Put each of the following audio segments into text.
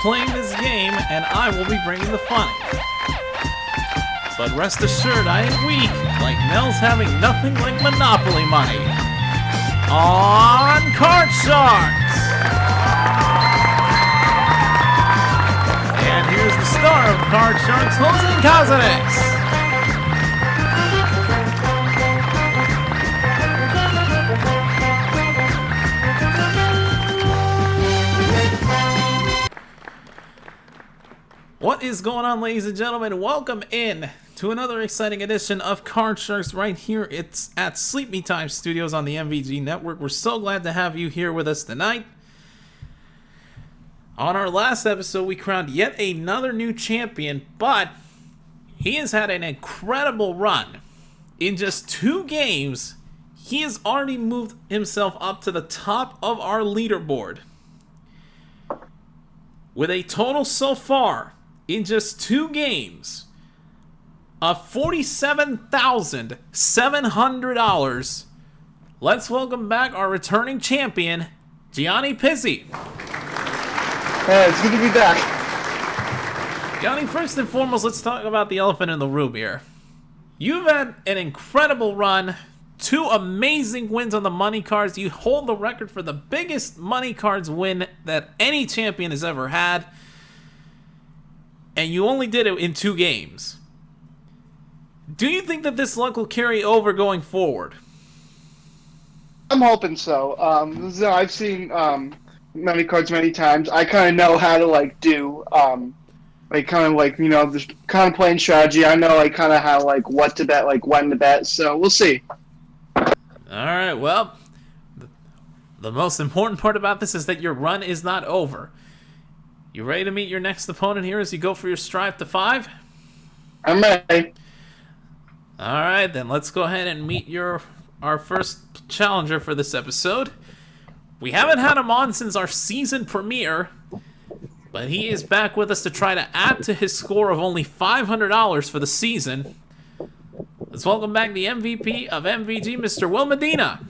playing this game, and I will be bringing the funny. But rest assured, I ain't weak, like Nell's having nothing like Monopoly money. On Card Sharks! And here's the star of Card Sharks, Jose Kazanex. What is going on, ladies and gentlemen? Welcome in to another exciting edition of Card Sharks right here. It's at Sleep Me Time Studios on the MVG Network. We're so glad to have you here with us tonight. On our last episode, we crowned yet another new champion, but he has had an incredible run. In just 2 games, he has already moved himself up to the top of our leaderboard. With a total so far, in just 2 games, of $47,700. Let's welcome back our returning champion, Gianni Pizzi. Hey, it's good to be back. Gianni, first and foremost, let's talk about the elephant in the room here. You've had an incredible run, 2 amazing wins on the money cards. You hold the record for the biggest money cards win that any champion has ever had. And you only did it in 2 games. Do you think that this luck will carry over going forward? I'm hoping so. I've seen money cards many times. I kind of know how to do just kind of playing strategy. I know kind of how what to bet, when to bet. So we'll see. All right. Well, the most important part about this is that your run is not over. You ready to meet your next opponent here as you go for your strive to 5? I'm ready. All right, then let's go ahead and meet our first challenger for this episode. We haven't had him on since our season premiere, but he is back with us to try to add to his score of only $500 for the season. Let's welcome back the MVP of MVG, Mr. Will Medina.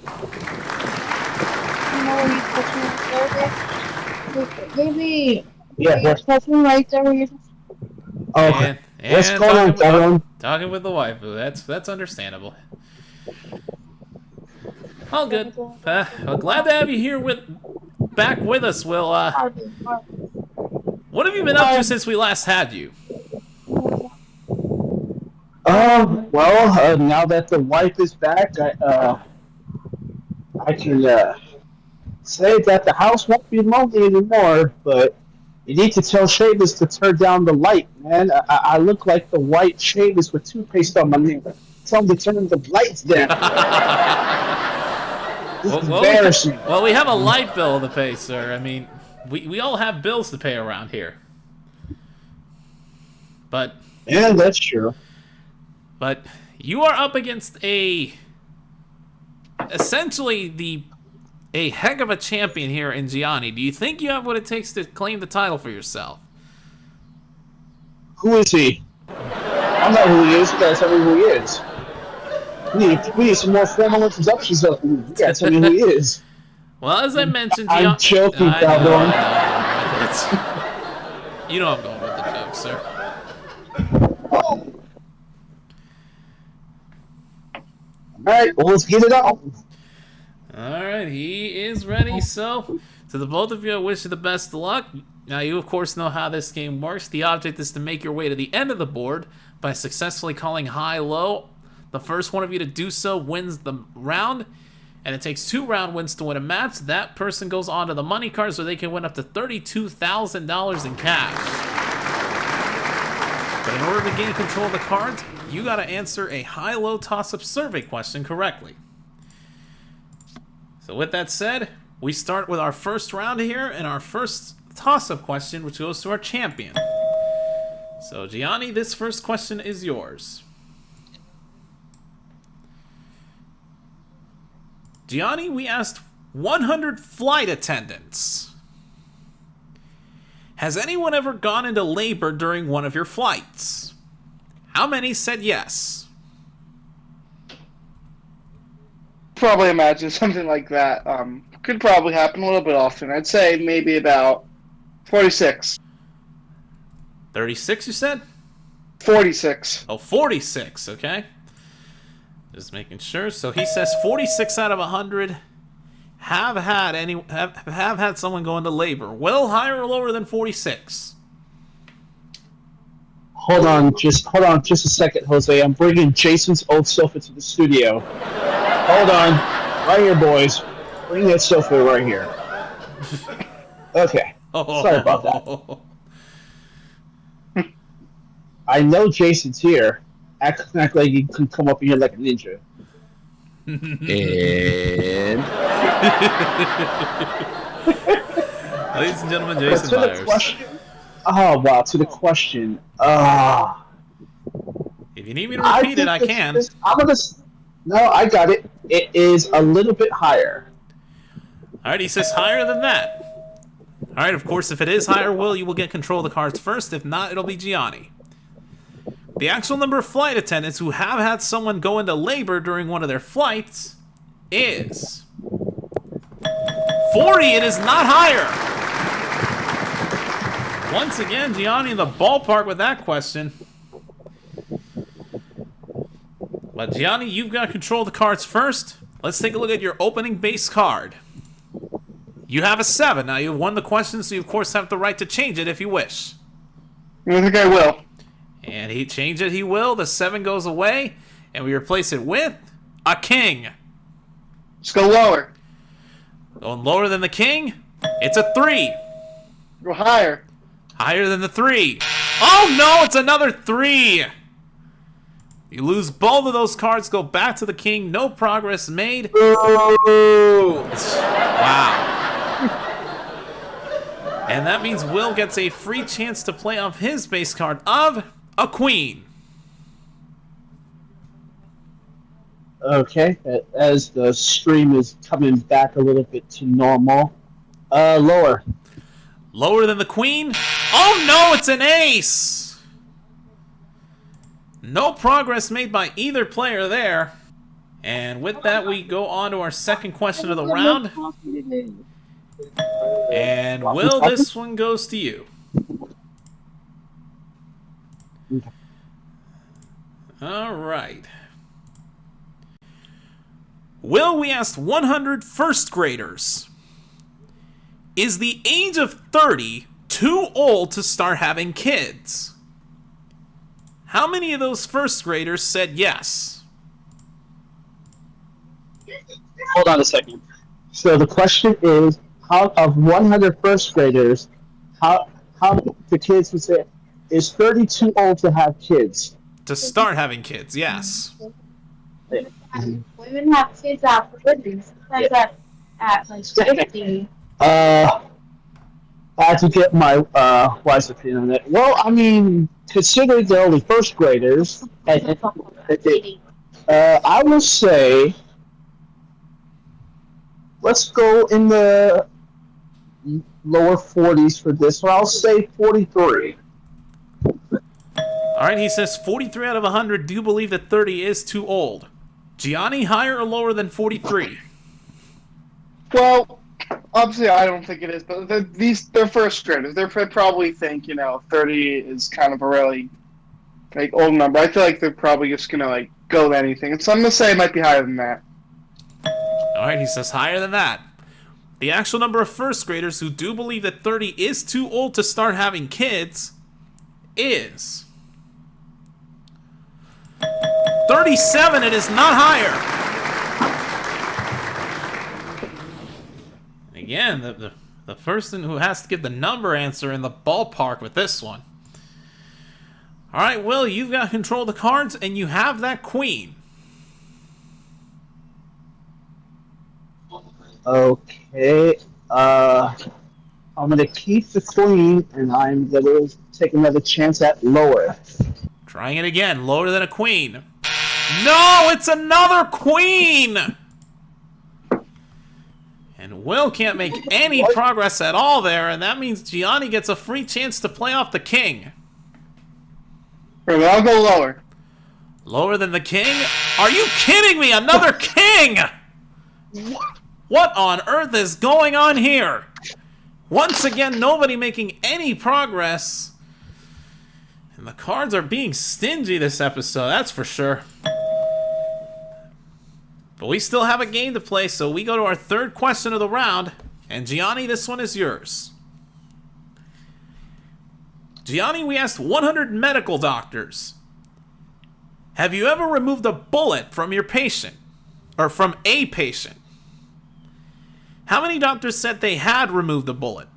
Maybe. Yeah. Right there. And what's going on? Talking with the wife. That's understandable. All good. Well, glad to have you here back with us, Will. What have you been up to since we last had you? Now that the wife is back, I can say that the house won't be lonely anymore, but you need to tell Shavis to turn down the light, man. I look like the white Shavis with toothpaste on my name. Tell him to turn the lights down. This is embarrassing. Well, we have a light bill to pay, sir. I mean, we all have bills to pay around here. But yeah, that's true. But you are up against essentially a heck of a champion here in Gianni. Do you think you have what it takes to claim the title for yourself? Who is he? I know who he is. You gotta tell me who he is. We need some more formal introductions of him. You gotta tell me who he is. Well, as I mentioned, I'm joking, Calvin. You know I'm going with the joke, sir. Oh. Alright, well, let's get it on. Alright, he is ready. So, to the both of you, I wish you the best of luck. Now, you of course know how this game works. The object is to make your way to the end of the board by successfully calling high-low. The first one of you to do so wins the round, and it takes 2 round wins to win a match. That person goes on to the money cards where they can win up to $32,000 in cash. But in order to gain control of the cards, you got to answer a high-low toss-up survey question correctly. So with that said, we start with our first round here and our first toss-up question, which goes to our champion. So Gianni, this first question is yours. Gianni, we asked 100 flight attendants. Has anyone ever gone into labor during one of your flights? How many said yes? Probably imagine something like that. Could probably happen a little bit often. I'd say maybe about 46. 36, you said? 46. Oh, 46, okay. Just making sure. So he says 46 out of 100 have had someone go into labor. Will, higher or lower than 46? Hold on just a second, Jose. I'm bringing Jason's old sofa to the studio. Hold on. Right here, boys. Bring that sofa right here. Okay. Sorry about that. I know Jason's here. Act like you can come up here like a ninja. And ladies and gentlemen, Jason Myers. To the question. If you need me to repeat it, I can. No, I got it. It is a little bit higher. All right, he says higher than that. All right, of course, if it is higher, Will, you will get control of the cards first. If not, it'll be Gianni. The actual number of flight attendants who have had someone go into labor during one of their flights is 40. It is not higher. Once again, Gianni in the ballpark with that question. But Gianni, you've got control of the cards first. Let's take a look at your opening base card. You have a 7. Now, you've won the question, so you, of course, have the right to change it if you wish. I think I will. And he changed it, he will. The 7 goes away, and we replace it with a king. Let's go lower. Going lower than the king, it's a 3. Go higher. Higher than the 3. Oh, no, it's another 3. You lose both of those cards, go back to the king. No progress made. Ooh. Wow. And that means Will gets a free chance to play off his base card of a queen. Okay, as the stream is coming back a little bit to normal. Lower. Lower than the queen? Oh no, it's an ace! No progress made by either player there. And with that, we go on to our second question of the round. And Will, this one goes to you. All right. Will, we asked 100 first graders, is the age of 30 too old to start having kids? How many of those first graders said yes? Hold on a second. So the question is, how of 100 first graders, how the kids would say, is 30 too old to have kids? To start having kids, yes. Women have kids at 40, sometimes at like 50. I had to get my wife's opinion on it. Well, I mean, considering they're only first graders, I will say, let's go in the lower 40s for this one. I'll say 43. All right, he says 43 out of 100 do believe that 30 is too old. Gianni, higher or lower than 43? Well, obviously I don't think it is, but they're first graders. They probably think, 30 is kind of a really old number. I feel like they're probably just gonna go with anything. So I'm gonna say it might be higher than that. All right, he says higher than that. The actual number of first graders who do believe that 30 is too old to start having kids is 37. It is not higher. Again, the person who has to give the number answer in the ballpark with this one. All right, Will, you've got control of the cards, and you have that queen. Okay. I'm going to keep the queen, and I'm going to take another chance at lower. Trying it again. Lower than a queen. No, it's another queen! And Will can't make any progress at all there, and that means Gianni gets a free chance to play off the king. Right, I'll go lower. Lower than the king? Are you kidding me? Another king! What on earth is going on here? Once again, nobody making any progress. And the cards are being stingy this episode, that's for sure. But we still have a game to play, so we go to our third question of the round. And Gianni, this one is yours. Gianni, we asked 100 medical doctors. Have you ever removed a bullet from your patient? Or from a patient? How many doctors said they had removed a bullet?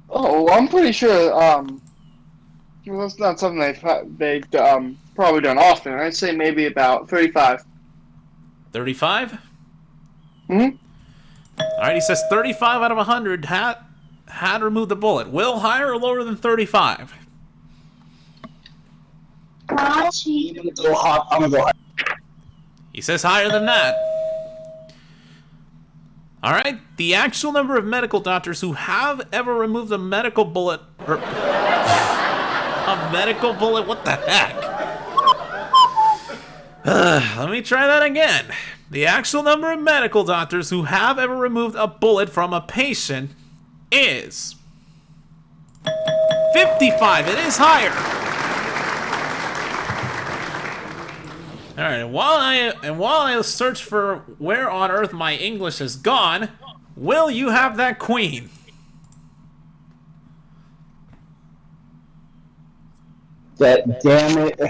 Oh, I'm pretty sure. Well, that's not something they've probably done often. I'd say maybe about 35. 35? Mm-hmm. Alright, he says 35 out of 100 had removed a bullet. Will, higher or lower than 35? I'm gonna go high. He says higher than that. Alright, the actual number of medical doctors who have ever removed a medical bullet... a medical bullet? What the heck? Let me try that again. The actual number of medical doctors who have ever removed a bullet from a patient is... 55. It is higher. Alright, and while I search for where on earth my English has gone, Will, you have that queen? That damn it.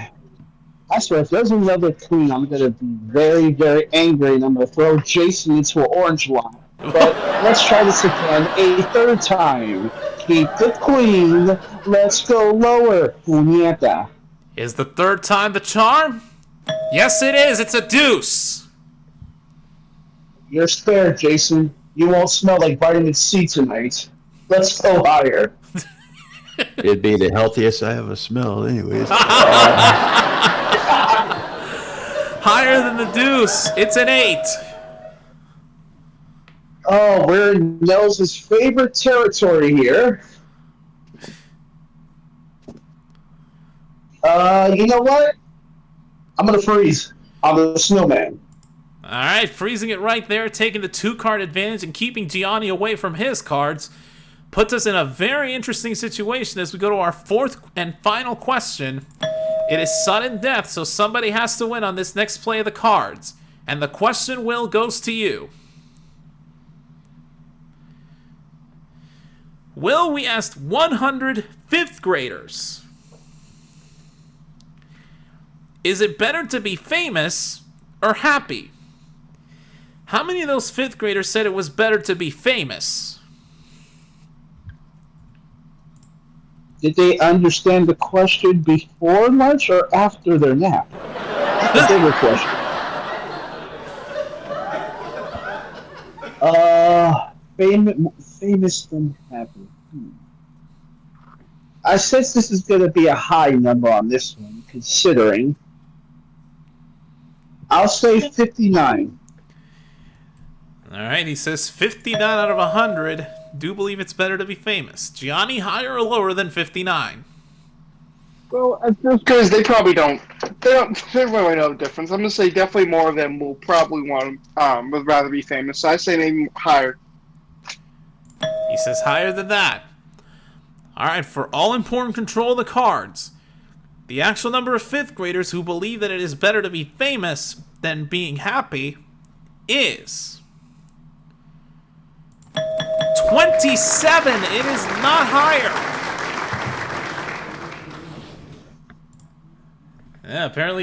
I swear, if there's another queen, I'm gonna be very, very angry, and I'm gonna throw Jason into an orange line. But let's try this again a third time. Keep the queen. Let's go lower. Puñeta. Is the third time the charm? Yes, it is. It's a deuce. You're spared, Jason. You won't smell like vitamin C tonight. Let's go higher. It'd be the healthiest I ever smelled, anyways. Higher than the deuce. It's an 8. Oh, we're in Nels' favorite territory here. You know what? I'm gonna freeze. I'm the snowman. Alright, freezing it right there, taking the 2-card advantage and keeping Gianni away from his cards, puts us in a very interesting situation as we go to our fourth and final question. It is sudden death, so somebody has to win on this next play of the cards. And the question, Will, goes to you. Will, we asked 100 fifth graders. Is it better to be famous or happy? How many of those fifth graders said it was better to be famous? Did they understand the question before lunch or after their nap? That's the bigger question. Famous than happy. I sense this is going to be a high number on this one, considering. I'll say 59. Alright, he says 59 out of 100 do believe it's better to be famous. Gianni, higher or lower than 59? Well, because they probably don't. They really know the difference. I'm gonna say definitely more of them will probably would rather be famous. So I say maybe higher. He says higher than that. Alright, for all important control of the cards, the actual number of fifth graders who believe that it is better to be famous than being happy is 27. It is not higher. Yeah, apparently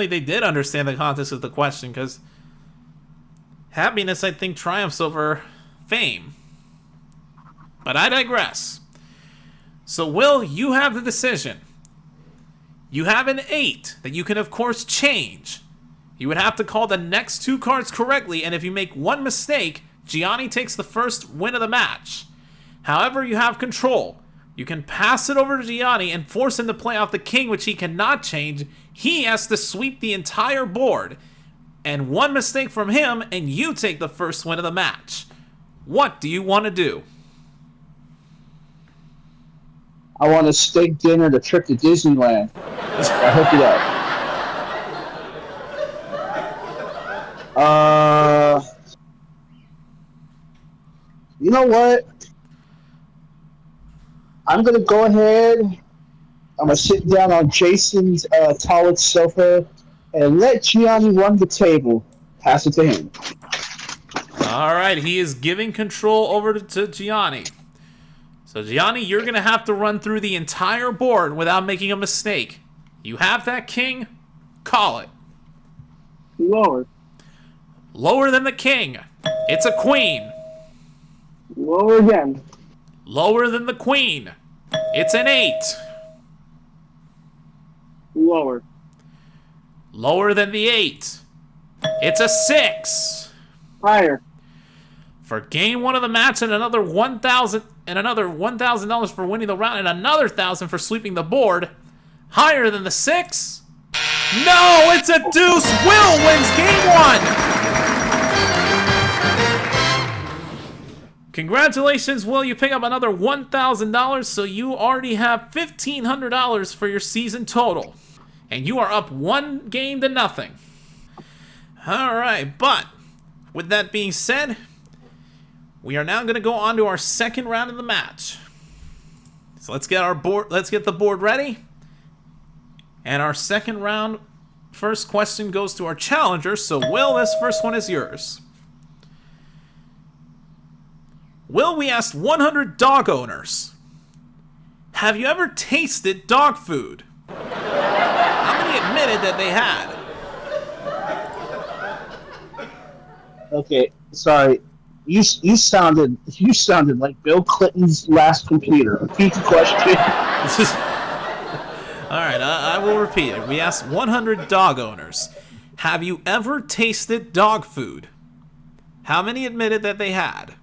they did understand the context of the question, because happiness, I think, triumphs over fame. But I digress. So, Will, you have the decision. You have an 8 that you can, of course, change. You would have to call the next 2 cards correctly, and if you make one mistake, Gianni takes the first win of the match. However, you have control. You can pass it over to Gianni and force him to play off the king, which he cannot change. He has to sweep the entire board. And one mistake from him, and you take the first win of the match. What do you want to do? I want a steak dinner to trip to Disneyland. I hook it up. You know what? I'm gonna go ahead. I'm gonna sit down on Jason's tallest sofa and let Gianni run the table. Pass it to him. All right, he is giving control over to Gianni. So Gianni, you're going to have to run through the entire board without making a mistake. You have that king, call it. Lower. Lower than the king. It's a queen. Lower again. Lower than the queen. It's an 8. Lower. Lower than the 8. It's a 6. Higher. For game 1 of the match and another $1,000 and another $1,000 for winning the round and another $1,000 for sweeping the board. Higher than the 6. No, it's a deuce. Will wins game 1. Congratulations, Will. You pick up another $1,000, so you already have $1,500 for your season total. And you are up 1 game to nothing. All right, but with that being said, we are now going to go on to our second round of the match. So let's get the board ready. And our second round, first question goes to our challenger. So Will, this first one is yours. Will, we asked 100 dog owners, have you ever tasted dog food? How many admitted that they had? Okay, sorry. You sounded like Bill Clinton's last computer. Repeat the question. All right, I will repeat it. We asked 100 dog owners, have you ever tasted dog food? How many admitted that they had?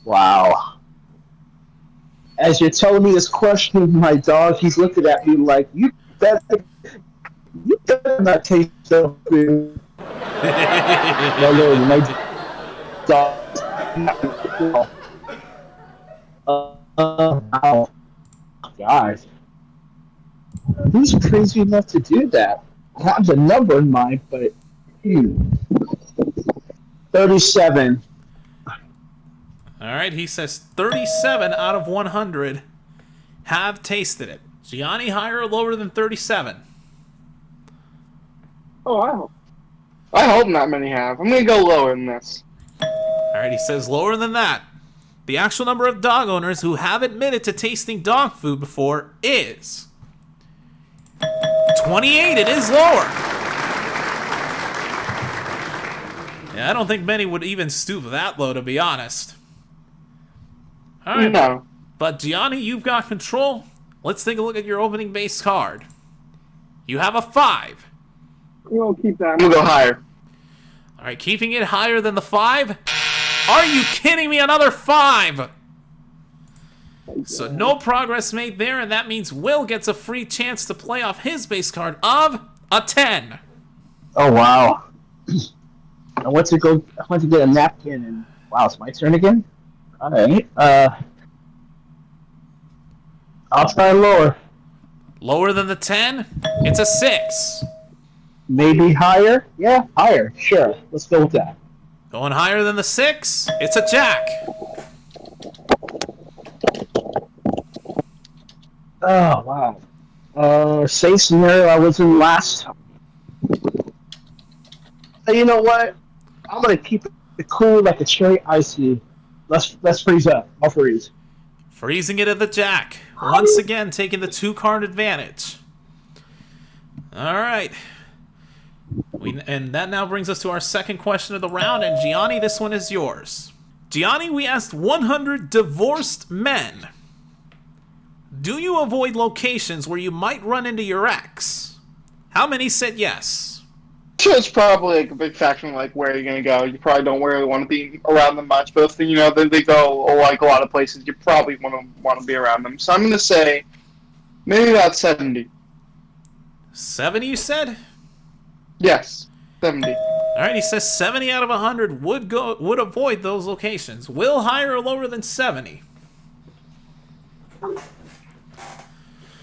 Wow. As you're telling me this question, my dog, he's looking at me like, you better not taste dog food. No, my dog. Oh, guys. Who's crazy enough to do that? I have the number in mind, but 37. All right, he says 37 out of 100 have tasted it. Gianni, higher or lower than 37? Oh, I hope not many have. I'm going to go lower than this. All right, he says lower than that. The actual number of dog owners who have admitted to tasting dog food before is 28. It is lower. Yeah, I don't think many would even stoop that low, to be honest. All right, No. but Gianni, you've got control. Let's take a look at your opening base card. You have a 5. We'll keep that. I'm going to go higher. All right, keeping it higher than the 5. Are you kidding me? Another 5. So no progress made there, and that means Will gets a free chance to play off his base card of a 10. Oh, wow. I went to get a napkin, and wow, it's my turn again? All right. I'll try lower. Lower than the 10? It's a 6. Maybe higher? Yeah, higher. Sure. Let's go with that. Going higher than the 6? It's a jack. Oh, wow. Same scenario I was in last time. You know what? I'm going to keep it cool like a cherry icy. Let's freeze up. I'll freeze. Freezing it at the jack. Once again, taking the 2-card advantage. All right. And that now brings us to our second question of the round. And Gianni, this one is yours. Gianni, we asked 100 divorced men, do you avoid locations where you might run into your ex? How many said yes? It's probably like a big factor in like where you're going to go. You probably don't really want to be around them much, but if they go like a lot of places, you probably want to be around them. So I'm going to say maybe about 70. 70, you said? Yes, 70. All right, he says 70 out of 100 would avoid those locations. Will, higher or lower than 70?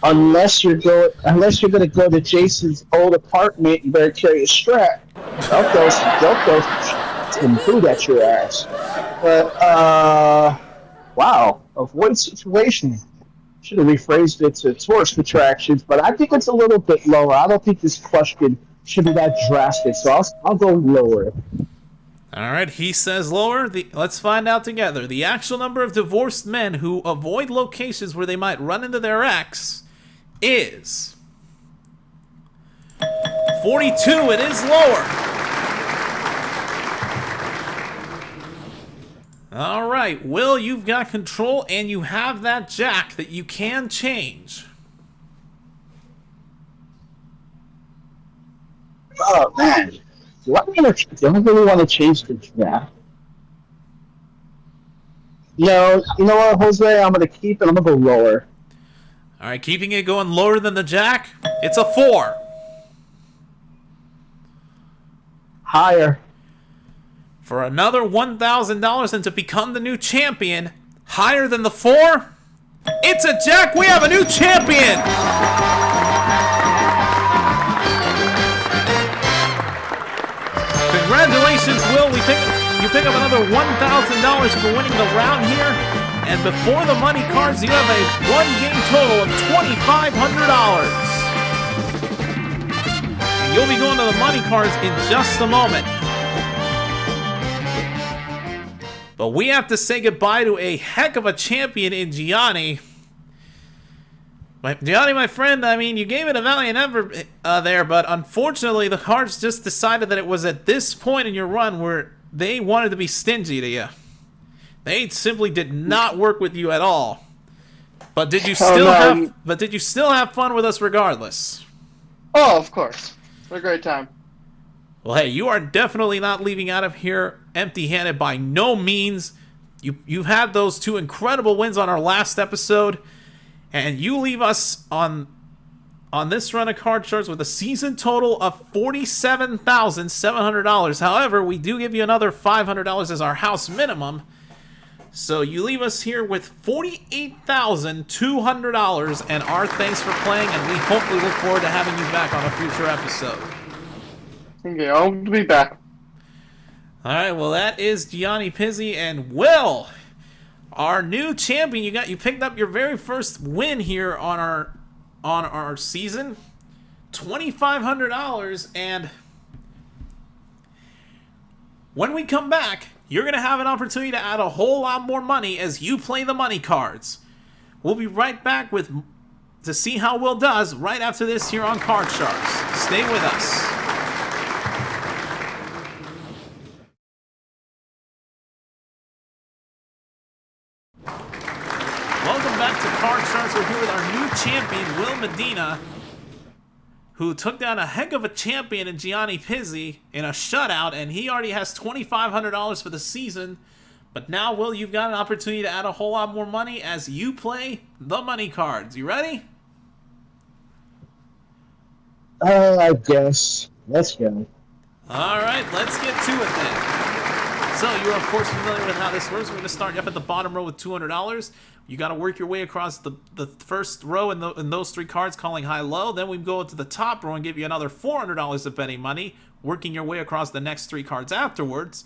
Unless you're gonna go to Jason's old apartment, you better carry a strap. They'll throw some food at your ass. But Wow, avoid situation. Should have rephrased it to tourist attractions, but I think it's a little bit lower. I don't think this question should be that drastic, so I'll go lower. All right, he says lower. Let's find out together. The actual number of divorced men who avoid locations where they might run into their ex is 42. It is lower. All right, Will, you've got control, and you have that jack that you can change. Oh man, do I really want to change the draft? No, you know what, Jose? I'm gonna keep it. I'm gonna go lower. All right, keeping it going lower than the jack. It's a 4. Higher. For another $1,000 and to become the new champion, higher than the 4? It's a jack. We have a new champion. Congratulations, Will. You pick up another $1,000 for winning the round here. And before the money cards, you have a one-game total of $2,500. And you'll be going to the money cards in just a moment. But we have to say goodbye to a heck of a champion in Gianni. Gianni, my friend, I mean, you gave it a valiant effort there, but unfortunately the cards just decided that it was at this point in your run where they wanted to be stingy to you. They simply did not work with you at all. But did you still have fun with us regardless? Oh, of course. What a great time. Well, hey, you are definitely not leaving out of here empty-handed by no means. You've had those 2 incredible wins on our last episode, and you leave us on this run of card shards with a season total of $47,700. However, we do give you another $500 as our house minimum, so you leave us here with $48,200. And our thanks for playing, and we hopefully look forward to having you back on a future episode. Okay, I'll be back. All right, well, that is Gianni Pizzi and Will, our new champion. You picked up your very first win here on our season, $2,500, and when we come back, you're gonna have an opportunity to add a whole lot more money as you play the money cards. We'll be right back to see how Will does right after this here on Card Sharks. Stay with us. Welcome back to Card Sharks. We're here with our new champion, Will Medina, who took down a heck of a champion in Gianni Pizzi in a shutout, and he already has $2,500 for the season. But now, Will, you've got an opportunity to add a whole lot more money as you play the money cards. You ready? I guess. Let's go. All right, let's get to it then. So you're, of course, familiar with how this works. We're going to start you up at the bottom row with $200. You got to work your way across the first row in those 3 cards, calling high-low. Then we go to the top row and give you another $400 of betting money, working your way across the next 3 cards afterwards.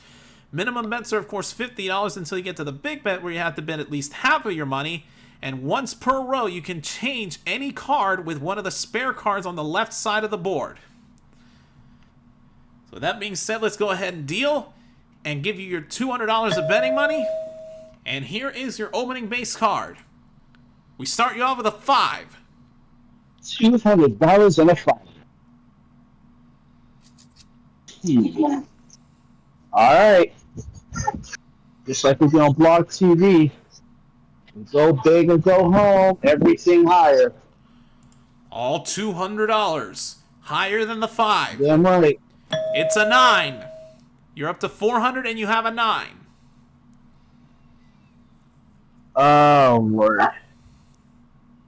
Minimum bets are, of course, $50 until you get to the big bet, where you have to bet at least half of your money. And once per row, you can change any card with one of the spare cards on the left side of the board. So that being said, let's go ahead and deal and give you your $200 of betting money. And here is your opening base card. We start you off with a 5. $200 and a 5. All right. Just like we do on Blog TV. We go big or go home. Everything higher. All $200. Higher than the 5. Damn right. It's a 9. You're up to 400 and you have a 9. Oh, Lord.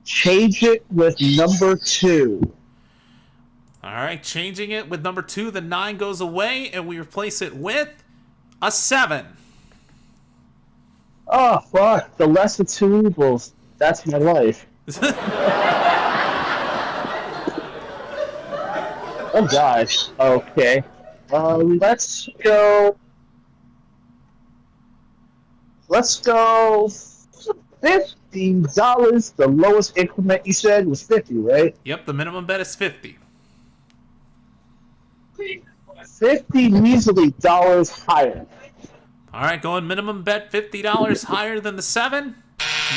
Change it with number 2. All right, changing it with number 2. The 9 goes away and we replace it with a 7. Oh, fuck. The lesser 2 evils. That's my life. Oh, gosh. Okay. Let's go $50. The lowest increment you said was 50, right? Yep, the minimum bet is 50. 50 measly dollars higher. All right, going minimum bet $50 higher than the 7.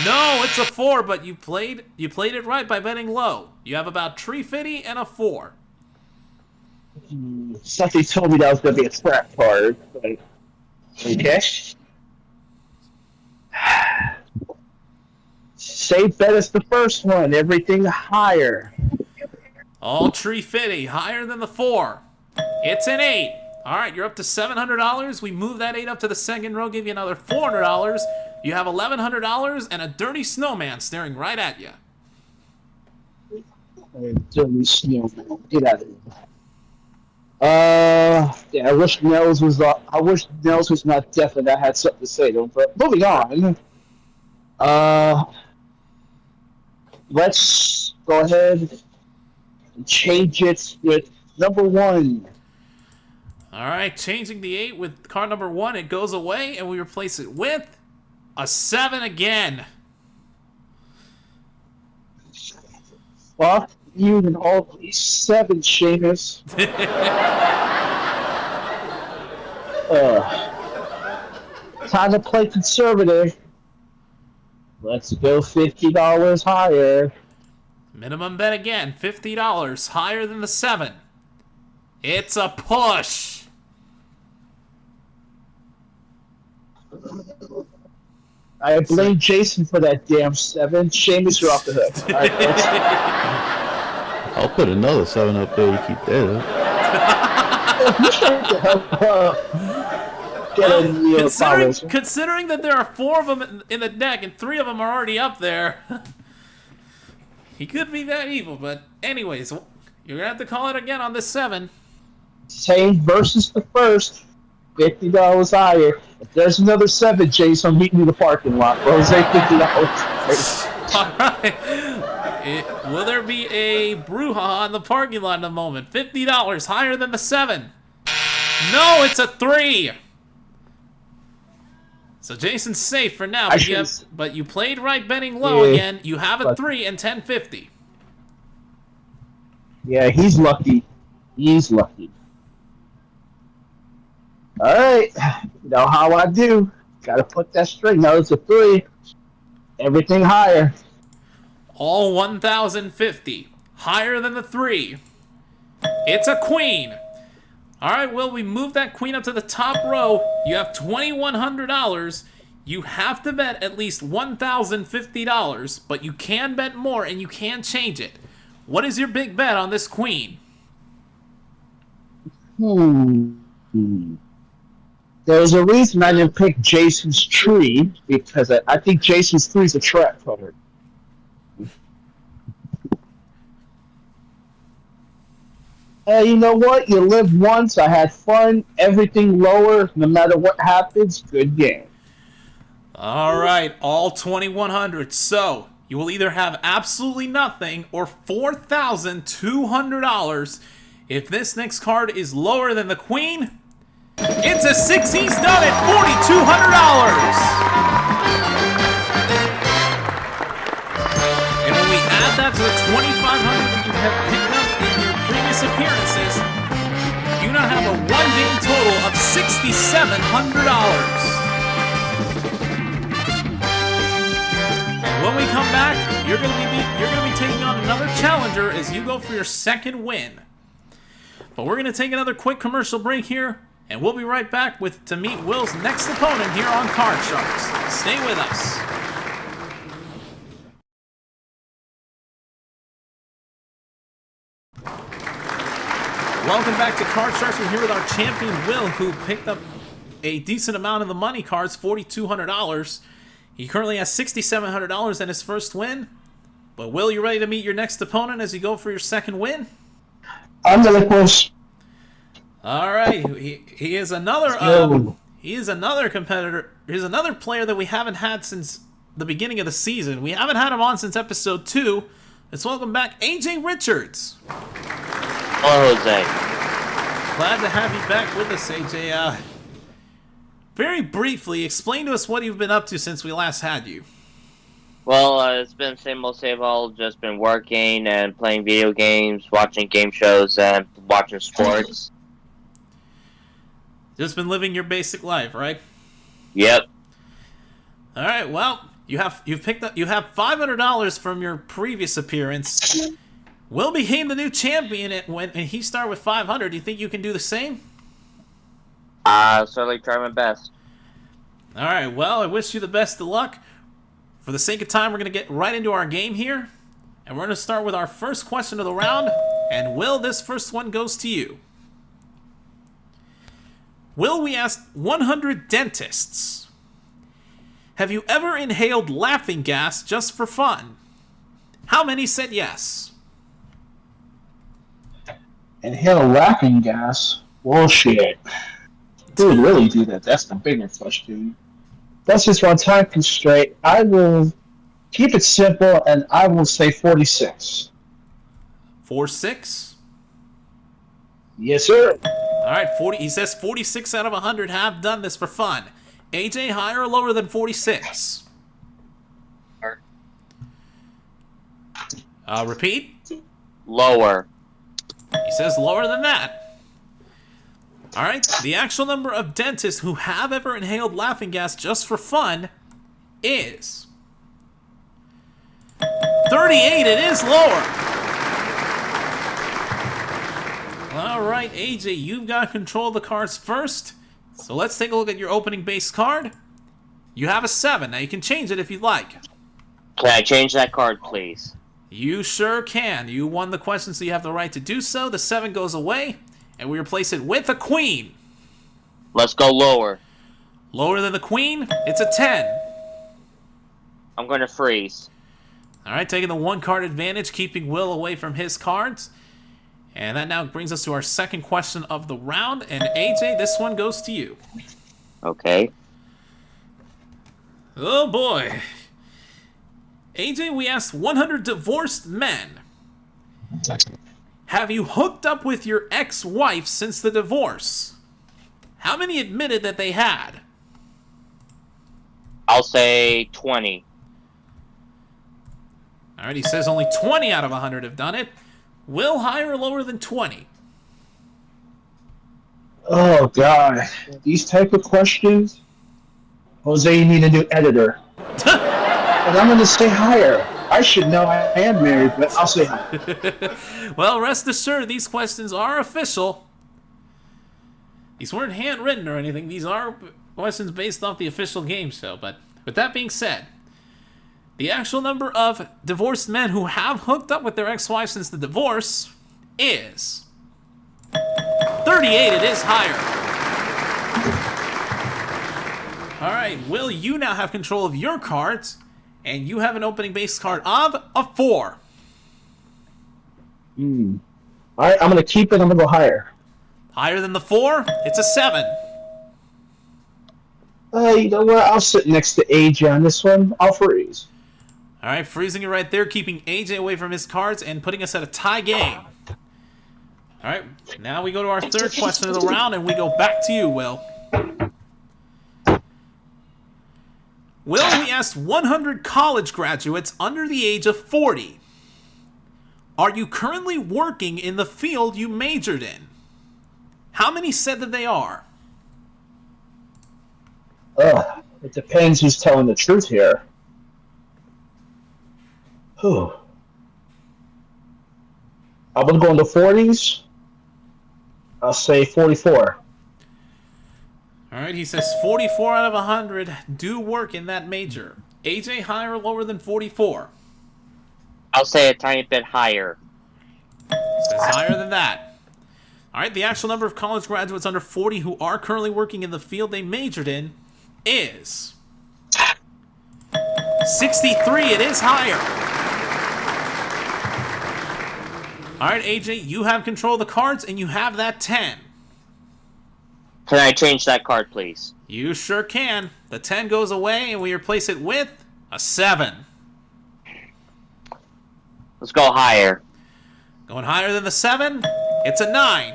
No, it's a 4, but you played it right by betting low. You have about $3.50 and a 4. Something told me that was going to be a trap card, but okay. Same bet as the first one. Everything higher. All $3.50 higher than the 4. It's an 8. All right, you're up to $700. We move that 8 up to the second row, give you another $400. You have $1,100 and a dirty snowman staring right at you. Dirty snowman. Get out of here. Yeah, I wish Nels was not deaf and I had something to say to him. But moving on. Let's go ahead and change it with number 1. All right, changing the 8 with card number 1. It goes away, and we replace it with a 7 again. Fuck you and all these 7, Seamus. Time to play conservative. Let's go $50 higher. Minimum bet again, $50 higher than the 7. It's a push. I blame Jason for that damn 7. Seamus, you're off the hook. All right, I'll put another 7 up there to keep that up. Considering that there are 4 of them in the deck and 3 of them are already up there, he could be that evil. But anyways, you're gonna have to call it again on this 7. Same versus the first. $50 higher. If there's another 7, Jason, meet me in the parking lot. Bro, say $50. All right. Will there be a brouhaha in the parking lot in a moment? $50 higher than the 7. No, it's a 3. So Jason's safe for now, but you played right betting low again. You have a 3 and $10.50. Yeah, he's lucky. He's lucky. All right, you know how I do. Got to put that straight. Now it's a 3. Everything higher. All $1,050 higher than the 3. It's a queen. All right, Will, we move that queen up to the top row. You have $2,100. You have to bet at least $1,050, but you can bet more and you can change it. What is your big bet on this queen? There's a reason I didn't pick Jason's tree, because I think Jason's tree is a trap card. You know what? You live once. I had fun. Everything lower, no matter what happens, good game. All right, all 2,100. So you will either have absolutely nothing or $4,200. If this next card is lower than the queen, it's a 6. He's done it. $4,200. And when we add that to the $2,500 you have picked up in your previous appearances, you now have a one-game total of $6,700. And when we come back, you're gonna be taking on another challenger as you go for your second win. But we're gonna take another quick commercial break here. And we'll be right back to meet Will's next opponent here on Card Sharks. Stay with us. Welcome back to Card Sharks. We're here with our champion, Will, who picked up a decent amount of the money cards, $4,200. He currently has $6,700 in his first win. But Will, you ready to meet your next opponent as you go for your second win? I'm really close. All right, he is another competitor. He's another player that we haven't had since the beginning of the season. We haven't had him on since episode 2. Let's welcome back AJ Richards. Hello, Jose. Glad to have you back with us, AJ. Very briefly, explain to us what you've been up to since we last had you. Well, it's been same old. Just been working and playing video games, watching game shows, and watching sports. Just been living your basic life, right? Yep. All right. Well, you have $500 from your previous appearance. Will became the new champion, and he started with 500. Do you think you can do the same? I'll certainly try my best. All right. Well, I wish you the best of luck. For the sake of time, we're going to get right into our game here. And we're going to start with our first question of the round. And Will, this first one goes to you. Will, we asked 100 dentists, have you ever inhaled laughing gas just for fun? How many said yes? Inhale laughing gas? Bullshit. Who would really do that? That's the bigger question. That's just one time constraint. I will keep it simple, and I will say 46. 46? Yes, sir. All right, 40. He says 46 out of 100 have done this for fun. AJ, higher or lower than 46? Repeat. Lower. He says lower than that. All right, the actual number of dentists who have ever inhaled laughing gas just for fun is 38. It is lower. All right, AJ, you've got control of the cards first. So let's take a look at your opening base card. You have a 7. Now you can change it if you'd like. Can I change that card, please? You sure can. You won the question, so you have the right to do so. The 7 goes away, and we replace it with a queen. Let's go lower. Lower than the queen, it's a 10. I'm going to freeze. All right, taking the 1 card advantage, keeping Will away from his cards. And that now brings us to our second question of the round. And AJ, this one goes to you. Okay. Oh boy. AJ, we asked 100 divorced men, have you hooked up with your ex-wife since the divorce? How many admitted that they had? I'll say 20. All right, he says only 20 out of 100 have done it. Will, higher or lower than 20? Oh, God. These type of questions? Jose, you need a new editor. And I'm going to say higher. I should know I am married, but I'll say higher. Well, rest assured, these questions are official. These weren't handwritten or anything. These are questions based off the official game show. But with that being said, the actual number of divorced men who have hooked up with their ex-wife since the divorce is 38. It is higher. All right, Will, you now have control of your cards, and you have an opening base card of a 4. All right, I'm going to keep it. I'm going to go higher. Higher than the 4? It's a 7. You know what? I'll sit next to AJ on this one. I'll freeze. All right, freezing it right there, keeping AJ away from his cards and putting us at a tie game. All right, now we go to our third question of the round, and we go back to you, Will. Will, we asked 100 college graduates under the age of 40. Are you currently working in the field you majored in? How many said that they are? It depends who's telling the truth here. Whew. I'm going to go in the 40s. I'll say 44. All right, he says 44 out of 100 do work in that major. AJ, higher or lower than 44? I'll say a tiny bit higher. Says higher than that. All right, the actual number of college graduates under 40 who are currently working in the field they majored in is 63. It is higher. All right, AJ, you have control of the cards, and you have that 10. Can I change that card, please? You sure can. The 10 goes away, and we replace it with a 7. Let's go higher. Going higher than the 7, it's a 9.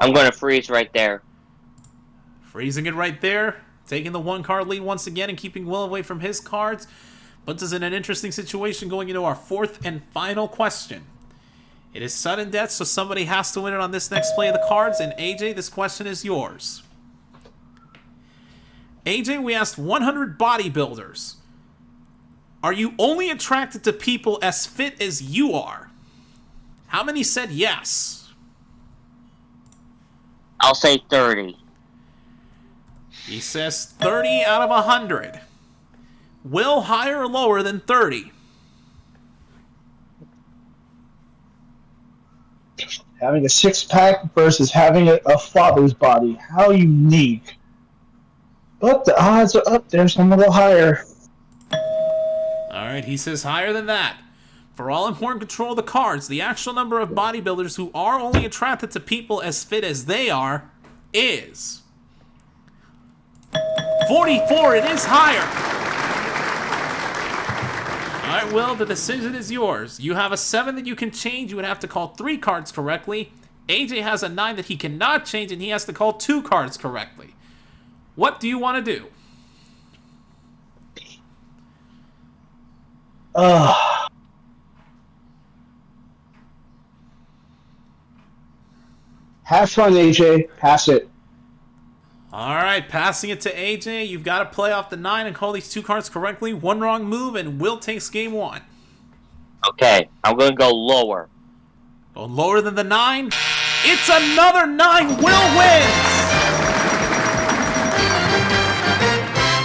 I'm going to freeze right there. Freezing it right there. Taking the 1 card lead once again and keeping Will away from his cards. Puts us in an interesting situation going into our fourth and final question. It is sudden death, so somebody has to win it on this next play of the cards. And AJ, this question is yours. AJ, we asked 100 bodybuilders, are you only attracted to people as fit as you are? How many said yes? I'll say 30. He says 30 out of 100. Will, higher or lower than 30? Having a six-pack versus having a father's body. How unique. But the odds are up there, so I'm going to go higher. Alright, he says higher than that. For all important control of the cards, the actual number of bodybuilders who are only attracted to people as fit as they are is 44. It is higher. Alright, Will, the decision is yours. You have a 7 that you can change. You would have to call 3 cards correctly. AJ has a 9 that he cannot change, and he has to call 2 cards correctly. What do you want to do? Have fun, AJ. Pass it. Alright, passing it to AJ. You've got to play off the 9 and call these 2 cards correctly. One wrong move, and Will takes game 1. Okay, I'm going to go lower. Go lower than the 9. It's another 9. Will wins!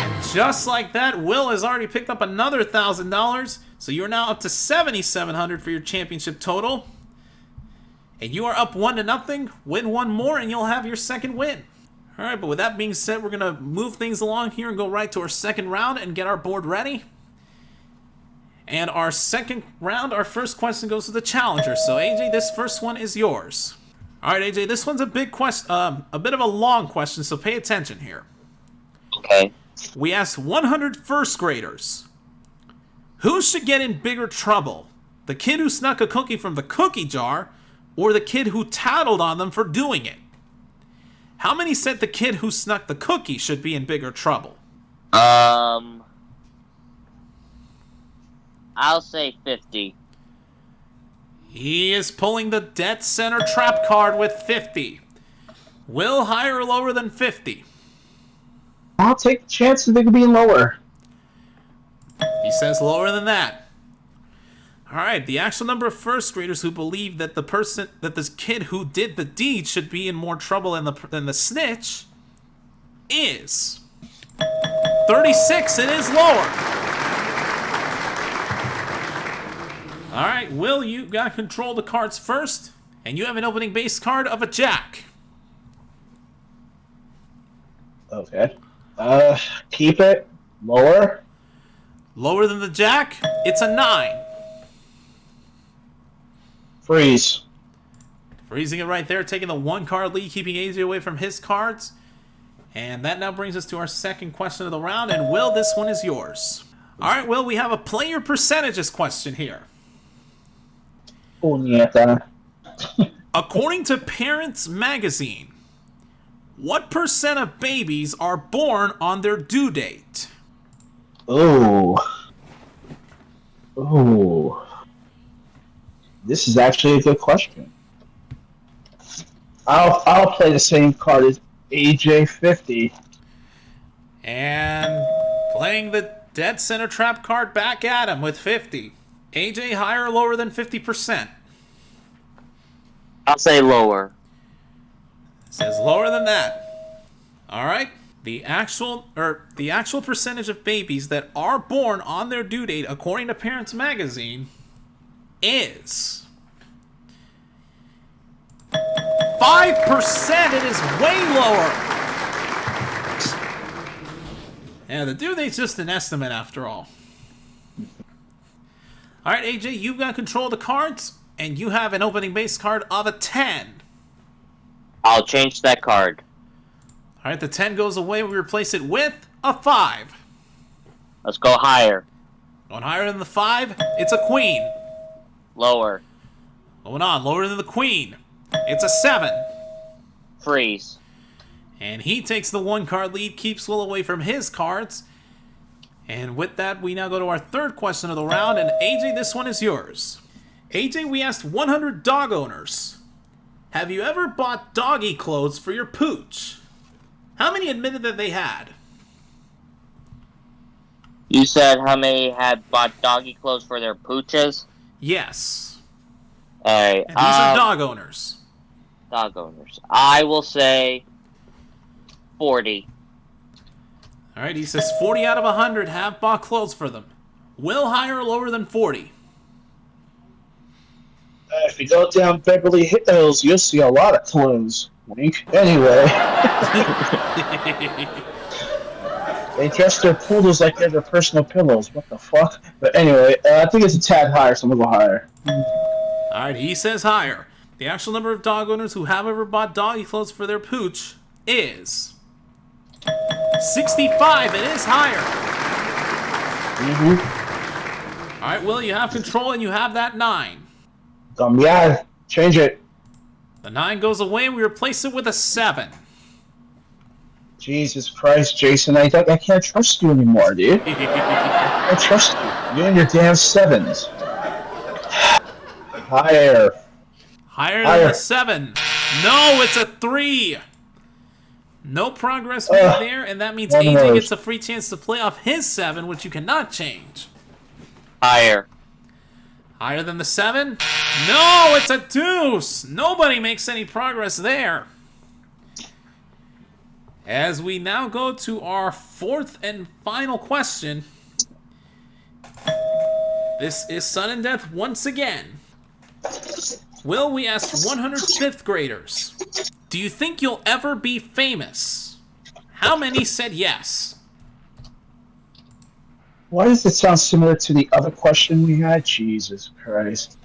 And just like that, Will has already picked up another $1,000. So you're now up to $7,700 for your championship total. And you are up 1-0. Win one more, and you'll have your second win. Alright, but with that being said, we're going to move things along here and go right to our second round and get our board ready. And our second round, our first question goes to the challenger. So AJ, this first one is yours. Alright AJ, this one's a big question, a bit of a long question, so pay attention here. Okay. We asked 100 first graders, who should get in bigger trouble? The kid who snuck a cookie from the cookie jar, or the kid who tattled on them for doing it? How many said the kid who snuck the cookie should be in bigger trouble? I'll say 50. He is pulling the dead center trap card with 50. Will, higher or lower than 50? I'll take the chance that they could be lower. He says lower than that. Alright, the actual number of first graders who believe that this kid who did the deed should be in more trouble than the snitch is 36. It is lower. Alright, Will, you got to control the cards first, and you have an opening base card of a jack. Okay. Keep it. Lower. Lower than the jack, it's a 9. Freeze. Freezing it right there, taking the 1 card lead, keeping AJ away from his cards. And that now brings us to our second question of the round. And Will, this one is yours. Alright, Will, we have a player percentages question here. Puñeta. According to Parents Magazine, what percent of babies are born on their due date? Ooh. Ooh. This is actually a good question. I'll play the same card as AJ 50. And playing the dead center trap card back at him with 50. AJ, higher or lower than 50%? I'll say lower. It says lower than that. Alright. The actual percentage of babies that are born on their due date, according to Parents Magazine, is 5%. It is way lower. Yeah, the due date's just an estimate after all. Alright, AJ, you've got control of the cards, and you have an opening base card of a 10. I'll change that card. Alright, the 10 goes away. We replace it with a 5. Let's go higher. Going higher than the 5, it's a queen. Lower. Going on, lower than the queen, it's a 7. Freeze. And he takes the 1 card lead, keeps Will away from his cards. And with that, we now go to our third question of the round. And AJ, this one is yours. AJ, we asked 100 dog owners, have you ever bought doggy clothes for your pooch? How many admitted that they had? You said how many had bought doggy clothes for their pooches? Yes. Alright. And these are dog owners. Dog owners. I will say 40. Alright, he says 40 out of 100 have bought clothes for them. Will higher or lower than 40? If you go down Beverly Hills, you'll see a lot of clothes. Wink. Anyway. They dress their poodles like they're their personal pillows. What the fuck? But anyway, I think it's a tad higher, so I'm gonna go higher. Alright, he says higher. The actual number of dog owners who have ever bought doggy clothes for their pooch is 65. It is higher. Alright, Will, you have control and you have that 9. Yeah, change it. The 9 goes away and we replace it with a 7. Jesus Christ, Jason, I can't trust you anymore, dude. I can't trust you. You and your damn 7s. Higher. Higher than a 7. No, it's a 3. No progress made there, and that means AJ gets a free chance to play off his 7, which you cannot change. Higher. Higher than the 7? No, it's a deuce. Nobody makes any progress there. As we now go to our fourth and final question. This is sudden death once again. Will, we asked 100 fifth graders, do you think you'll ever be famous? How many said yes? Why does it sound similar to the other question we had? Jesus Christ.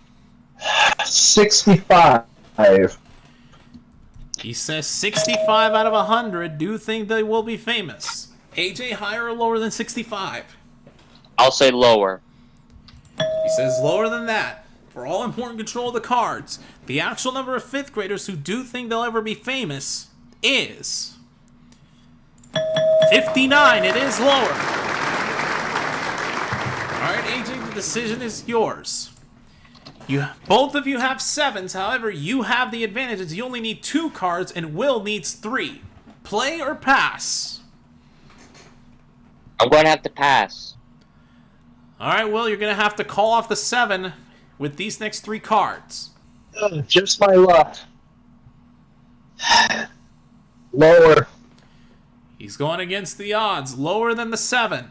65. He says 65 out of 100 do think they will be famous. AJ, higher or lower than 65? I'll say lower. He says lower than that. For all important control of the cards, the actual number of fifth graders who do think they'll ever be famous is 59. It is lower. Alright, AJ, the decision is yours. Both of you have 7s, however, you have the advantage as you only need 2 cards and Will needs 3. Play or pass? I'm going to have to pass. Alright, Will, you're going to have to call off the 7 with these next 3 cards. Just my luck. Lower. He's going against the odds. Lower than the 7.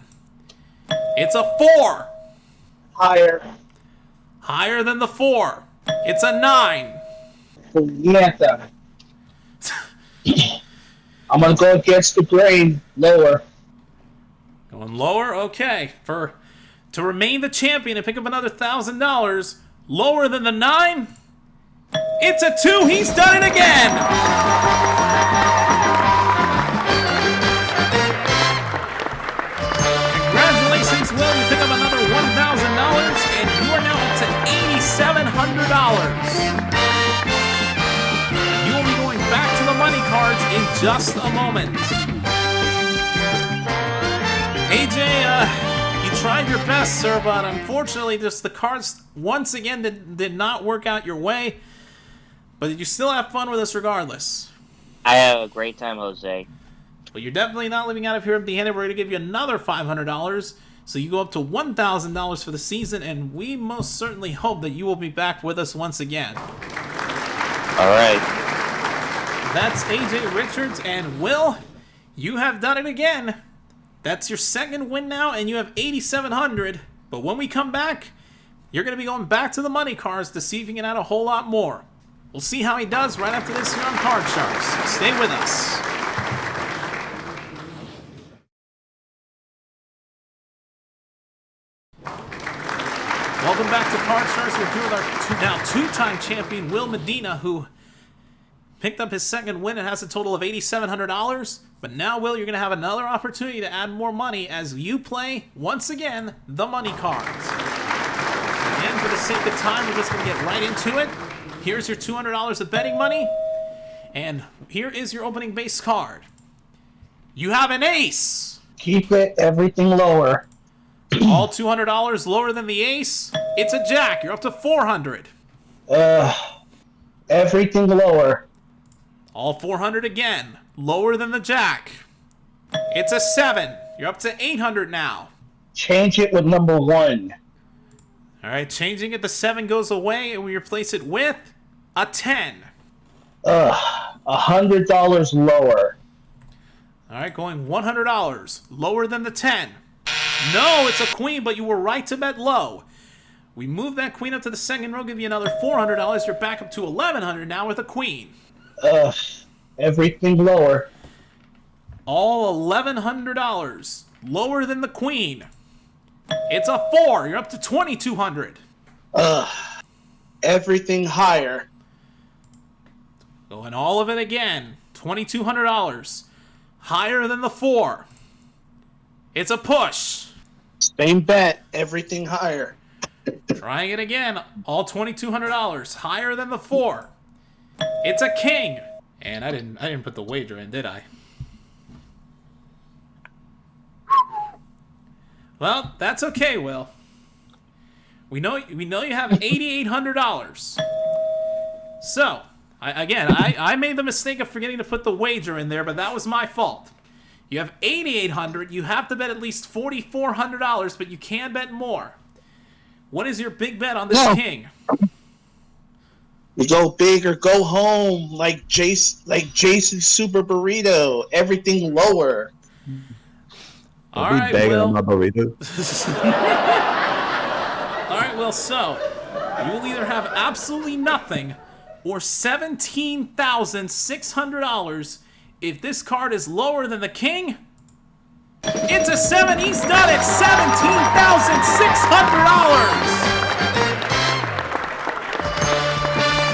It's a 4. Higher. Higher than the 4. It's a 9. Puñeta. I'm gonna go against the grain. Lower. Going lower? Okay. To remain the champion and pick up another $1,000, lower than the 9? It's a 2. He's done it again! Congratulations, Will. You pick up another $1,000, and you are now up to $8,700. You will be going back to the money cards in just a moment. AJ, you tried your best, sir, but unfortunately, just the cards once again did not work out your way. But you still have fun with us regardless. I have a great time, Jose. But you're definitely not leaving out of here empty-handed. We're going to give you another $500, so you go up to $1,000 for the season, and we most certainly hope that you will be back with us once again. All right. That's AJ Richards, and Will, you have done it again. That's your second win now, and you have 8,700. But when we come back, you're going to be going back to the money cards to see if you can add a whole lot more. We'll see how he does right after this here on Card Sharks. Stay with us. Welcome back to Card Sharks. We're here with our now two-time champion, Will Medina, who picked up his second win and has a total of $8,700. But now, Will, you're going to have another opportunity to add more money as you play, once again, the money cards. Again, for the sake of time, we're just going to get right into it. Here's your $200 of betting money. And here is your opening base card. You have an ace. Keep it everything lower. All $200 lower than the ace. It's a jack. You're up to 400. Everything lower. All 400 again. Lower than the jack. It's a 7. You're up to 800 now. Change it with number 1. All right, changing it. The 7 goes away, and we replace it with a 10. $100 lower. All right, going $100 lower than the 10. No, it's a queen, but you were right to bet low. We move that queen up to the second row, give you another $400. You're back up to $1,100 now with a queen. Everything lower. All $1,100 lower than the queen. It's a 4. You're up to $2,200. Everything higher. Going all of it again. $2,200. Higher than the 4. It's a push. Same bet. Everything higher. Trying it again. All $2,200. Higher than the 4. It's a king. And I didn't put the wager in, did I? Well, that's okay, Will. We know you have $8,800. So, I made the mistake of forgetting to put the wager in there, but that was my fault. You have $8,800. You have to bet at least $4,400, but you can bet more. What is your big bet on this king? We go big or go home, like Jason's Super Burrito. Everything lower. All I'll be right, begging Will. on my burrito. All right, Will. So you will either have absolutely nothing or $17,600 if this card is lower than the king. It's a 7. He's done it. $17,600.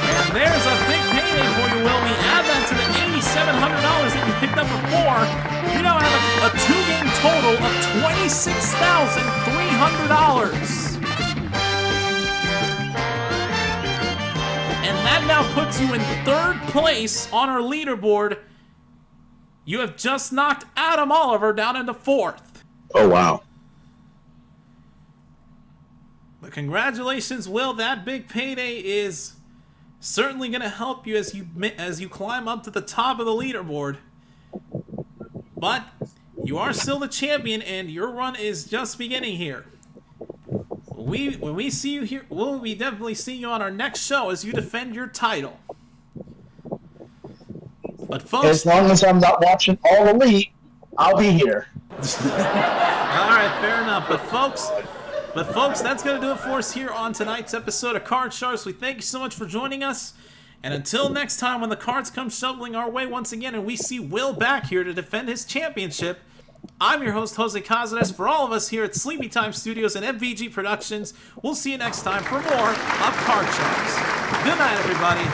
And there's a big payday for you, Will. We add that to the $8,700 that you picked up before. You now have a 2-game total of $26,300. And that now puts you in 3rd place on our leaderboard. You have just knocked Adam Oliver down into 4th. Oh, wow. But congratulations, Will. That big payday is certainly going to help you as you climb up to the top of the leaderboard. But you are still the champion, and your run is just beginning here. When we see you here, we'll be definitely seeing you on our next show as you defend your title. But folks, As long as I'm not watching All Elite, I'll be here. all right, fair enough. But folks, that's going to do it for us here on tonight's episode of Card Sharks. We thank you so much for joining us. And until next time, when the cards come shoveling our way once again and we see Will back here to defend his championship, I'm your host, Jose Cazares. For all of us here at Sleepy Time Studios and MVG Productions, we'll see you next time for more of Card Sharks. Good night, everybody.